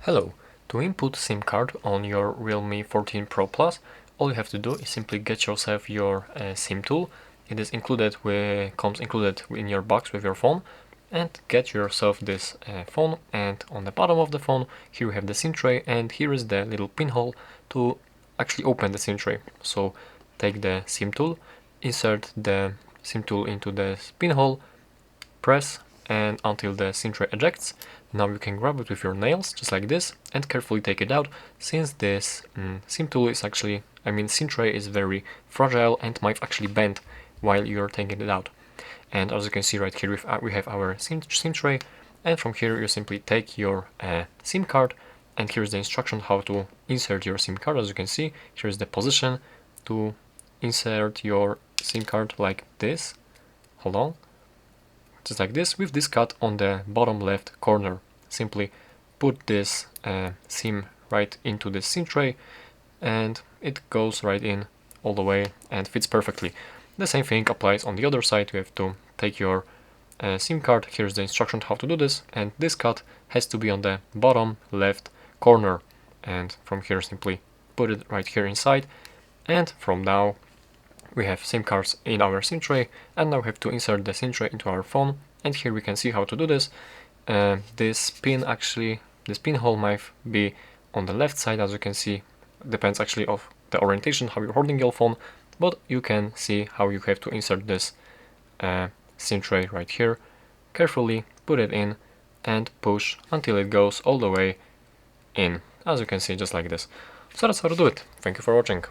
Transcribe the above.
Hello. To input SIM card on your Realme 14 Pro Plus, all you have to do is simply get yourself your SIM tool. It is comes included in your box with your phone, and get yourself this phone. And on the bottom of the phone, here you have the SIM tray, and here is the little pinhole to actually open the SIM tray. So take the SIM tool, insert the SIM tool into the pinhole, press and until the SIM tray ejects. Now you can grab it with your nails, just like this, and carefully take it out, since this SIM tool is actually, SIM tray is very fragile and might actually bend while you're taking it out. And as you can see right here, we have our SIM tray, and from here you simply take your SIM card, and here's the instruction how to insert your SIM card. As you can see, here's the position to insert your SIM card like this. Hold on. Just like this, with this cut on the bottom left corner. Simply put this SIM right into the SIM tray, and it goes right in all the way and fits perfectly. The same thing applies on the other side. You have to take your SIM card. Here's the instruction how to do this, and this cut has to be on the bottom left corner, and from here simply put it right here inside. And from now we have SIM cards in our SIM tray, and now we have to insert the SIM tray into our phone, and here we can see how to do this. This pinhole might be on the left side, as you can see. Depends actually of the orientation, how you're holding your phone, but you can see how you have to insert this SIM tray right here. Carefully put it in and push until it goes all the way in, as you can see, just like this. So that's how to do it. Thank you for watching.